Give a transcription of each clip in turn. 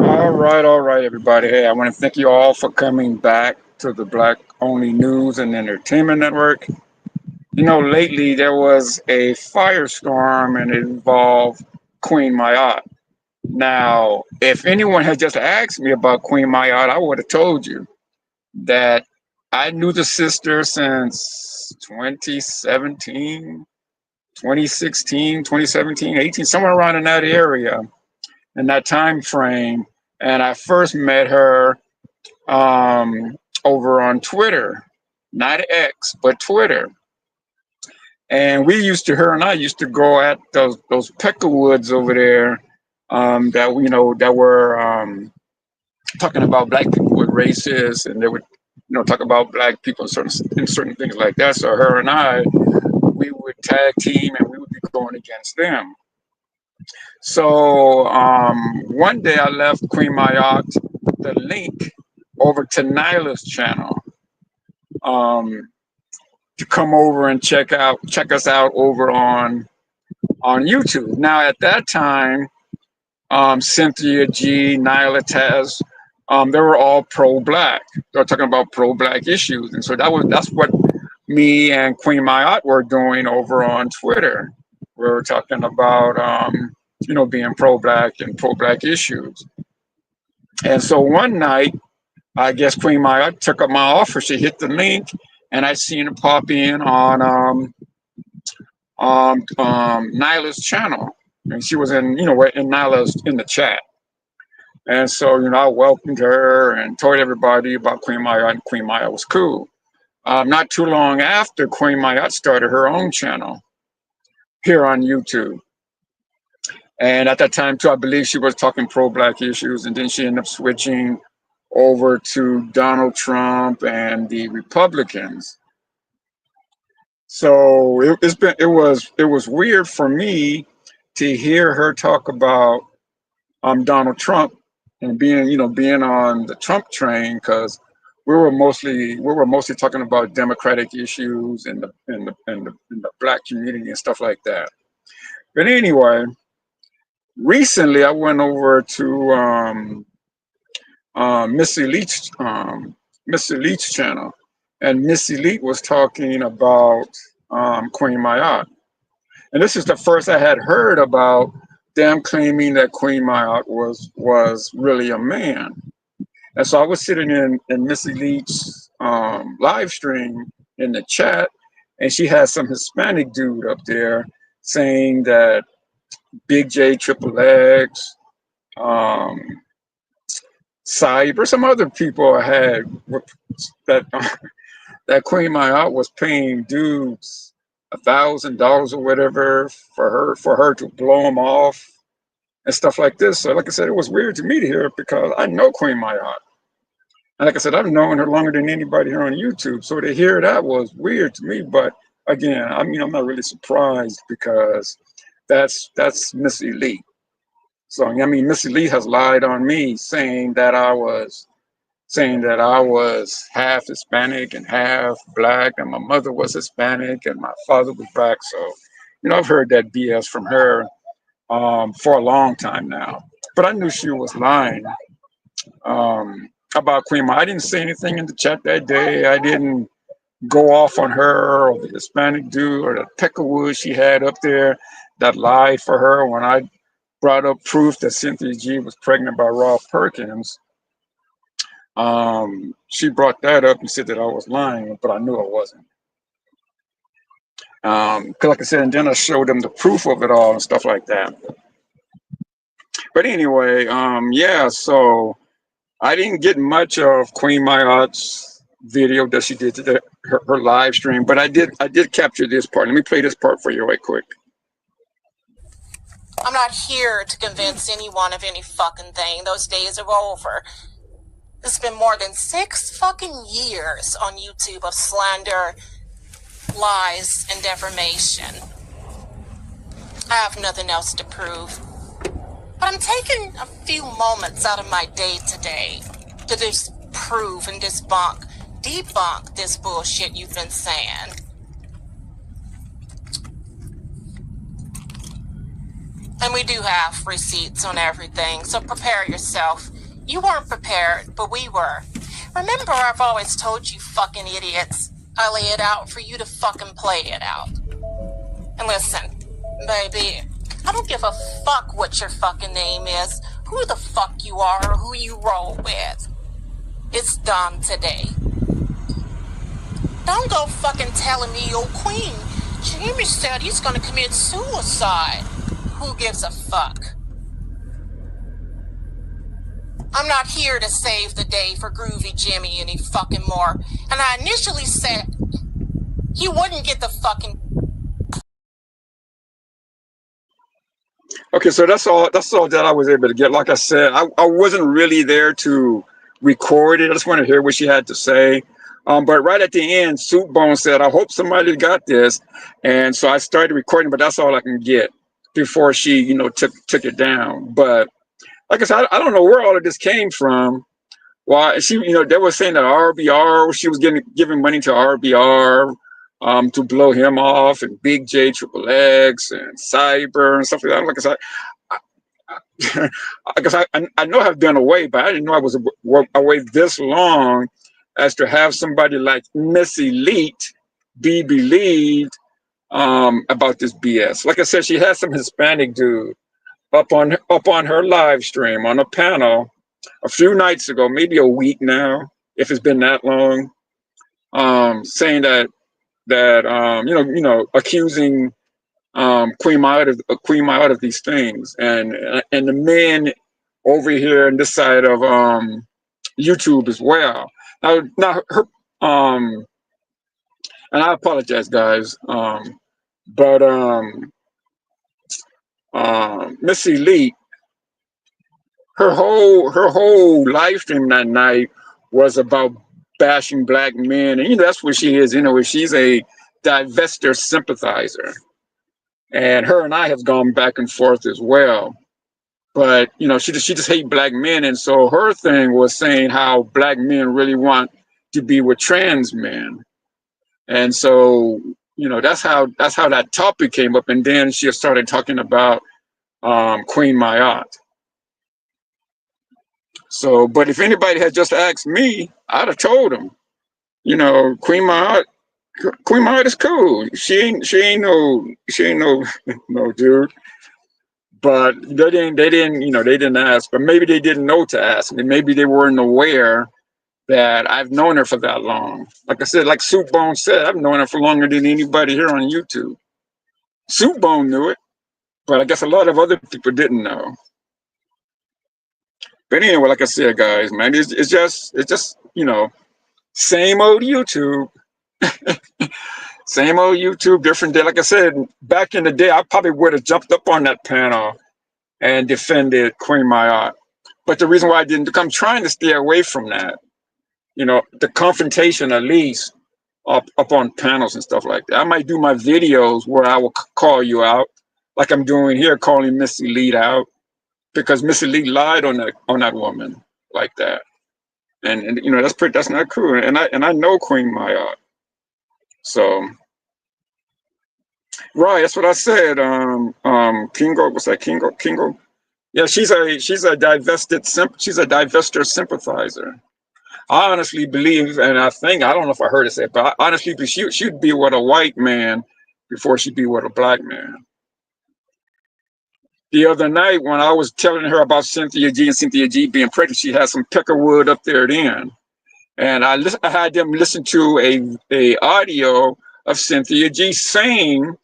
All right, everybody. Hey, I want to thank you all for coming back to the Black Only News and Entertainment Network. Lately there was a firestorm and it involved Queen Mayat. Now, if anyone had just asked me about Queen Mayat, I would have told you that I knew the sister since 2017, 2016, 2017, 18, somewhere around in that area, in that time frame. And I first met her over on Twitter, not X, but Twitter. And her and I used to go at those peckerwoods over there that were talking about black people were racist, and they would talk about black people in certain things like that. So her and I, we would tag team and we would be going against them. So one day I left Queen Mayat the link over to Nyla's channel um, to come over and check us out over on YouTube. Now at that time, Cynthia G, Nyla Taz, they were all pro-black. They were talking about pro-black issues, and so that's what me and Queen Mayat were doing over on Twitter. We were talking about being pro-black and pro-black issues. And so one night, I guess Queen Mayat took up my offer. She hit the link, and I seen it pop in on Nyla's channel, and she was in Nyla's in the chat. And so I welcomed her and told everybody about Queen Mayat, and Queen Mayat was cool. Not too long after, Queen Mayat started her own channel here on YouTube. And at that time, too, I believe she was talking pro-black issues, and then she ended up switching over to Donald Trump and the Republicans. So it was weird for me to hear her talk about Donald Trump and being on the Trump train, because we were mostly talking about democratic issues and the black community and stuff like that. But anyway, recently I went over to Miss Elite's channel, and Miss Elite was talking about Queen Mayat, and this is the first I had heard about them claiming that Queen Mayat was really a man. And so I was sitting in Miss Elite's live stream in the chat, and she had some Hispanic dude up there saying that Big J, Triple X, Cyber, some other people had that that Queen Mayat was paying dudes $1,000 or whatever for her to blow them off and stuff like this. So like I said, it was weird to me to hear it, because I know Queen Mayat. And like I said, I've known her longer than anybody here on YouTube. So to hear that was weird to me. But again, I'm not really surprised, because that's Miss Elite. So Miss Elite has lied on me, saying that I was half Hispanic and half black, and my mother was Hispanic and my father was black. So, I've heard that BS from her for a long time now. But I knew she was lying about Queen Mayat. I didn't say anything in the chat that day. I didn't go off on her or the Hispanic dude or the peckerwood she had up there that lied for her when I brought up proof that Cynthia G was pregnant by Rob Perkins. She brought that up and said that I was lying, but I knew I wasn't. Because like I said, and then I showed them the proof of it all and stuff like that. But anyway, yeah, so I didn't get much of Queen Mayat's video that she did today, her live stream, but I did capture this part. Let me play this part for you right quick. I'm not here to convince anyone of any fucking thing. Those days are over. It's been more than 6 fucking years on YouTube of slander, lies, and defamation. I have nothing else to prove. But I'm taking a few moments out of my day today to disprove and debunk this bullshit you've been saying. And we do have receipts on everything, so prepare yourself. You weren't prepared, but we were. Remember, I've always told you fucking idiots, I lay it out for you to fucking play it out. And listen, baby, I don't give a fuck what your fucking name is, who the fuck you are, or who you roll with. It's done today. Don't go fucking telling me, oh Queen, Jamie said he's gonna commit suicide. Who gives a fuck? I'm not here to save the day for Groovy Jimmy any fucking more. And I initially said he wouldn't get the fucking... Okay, so that's all that I was able to get. Like I said, I wasn't really there to record it. I just wanted to hear what she had to say. But right at the end, Soup Bone said, I hope somebody got this. And so I started recording, but that's all I can get before she, you know, took it down. But like I said, I don't know where all of this came from. Why she, you know, they were saying that RBR, she was giving money to RBR to blow him off, and Big J Triple X and Cyber and stuff like that. Like I said, I guess I know I've been away, but I didn't know I was away this long as to have somebody like Miss Elite be believed about this BS. Like I said, she had some Hispanic dude up on her live stream on a panel a few nights ago, maybe a week now, if it's been that long, saying that you know, accusing Queen Maya of these things, and the men over here on this side of YouTube as well. Now her and I apologize, guys, but Miss Elite, her whole live stream that night was about bashing black men, and you know that's what she is. You know, she's a divester sympathizer, and her and I have gone back and forth as well. But you know, she just hate black men, and so her thing was saying how black men really want to be with trans men, and so you know that's how that topic came up, and then she started talking about Queen Mayat. So, but if anybody had just asked me, I'd have told them, you know, Queen Mayat is cool. She ain't no no dude. But they didn't, you know, they didn't ask. But maybe they didn't know to ask, and maybe they weren't aware that I've known her for that long. Like I said, like Soup Bone said, I've known her for longer than anybody here on YouTube. Soup Bone knew it, but I guess a lot of other people didn't know. But anyway, like I said, guys, man, it's just you know, same old YouTube. Same old YouTube, different day. Like I said, back in the day, I probably would have jumped up on that panel and defended Queen Mayat. But the reason why I didn't, I'm trying to stay away from that. You know, the confrontation at least up on panels and stuff like that. I might do my videos where I will call you out, like I'm doing here, calling Miss Elite out, because Miss Elite lied on that woman like that. And you know, that's not cool. And I know Queen Mayat. So right, that's what I said. Kingo, what's that? Kingo. Yeah, she's a divester sympathizer. I honestly believe, and I think I don't know if I heard it say, but I honestly believe she'd be with a white man before she'd be with a black man. The other night when I was telling her about Cynthia G being pregnant, she had some peckerwood up there then. And I had them listen to a audio of Cynthia G saying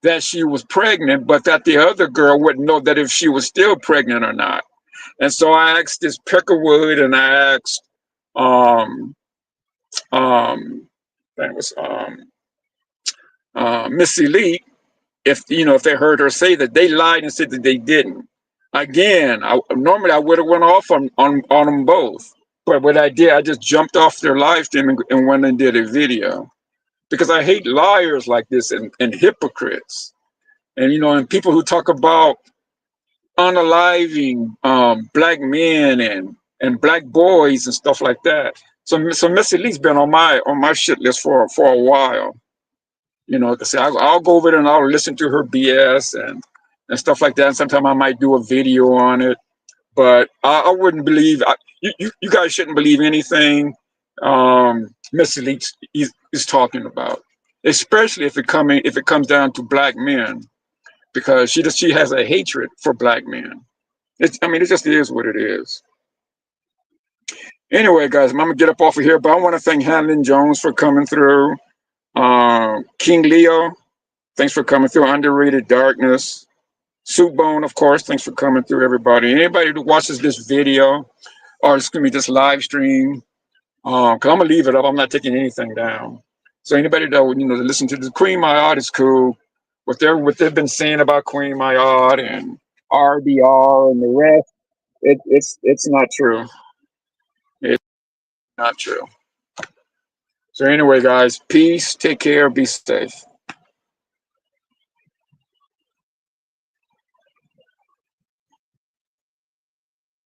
that she was pregnant, but that the other girl wouldn't know that if she was still pregnant or not. And so I asked this Peckerwood, and I asked that was Miss Elite, if you know, if they heard her say that. They lied and said that they didn't. Again, normally I would have went off on them both, but what I did, I just jumped off their live stream and went and did a video, because I hate liars like this and hypocrites, and you know, and people who talk about unaliving black men and black boys and stuff like that. So Miss Elite's been on my shit list for a while. You know, to say I'll go over there and I'll listen to her BS, and stuff like that. And sometimes I might do a video on it, but I wouldn't believe you guys shouldn't believe anything Miss Elite is talking about, especially if it comes down to black men, because she has a hatred for black men. I mean, it just is what it is. Anyway, guys, I'm gonna get up off of here, but I want to thank Hanlon Jones for coming through. King Leo, thanks for coming through. Underrated Darkness. Soup Bone, of course, thanks for coming through, everybody. Anybody who watches this video, or excuse me, this live stream, because I'm gonna leave it up. I'm not taking anything down. So anybody that would, listen to the Queen Mayad is cool. What they've been saying about Queen Mayad and RDR and the rest, it's not true. It's not true. So anyway, guys, peace. Take care. Be safe.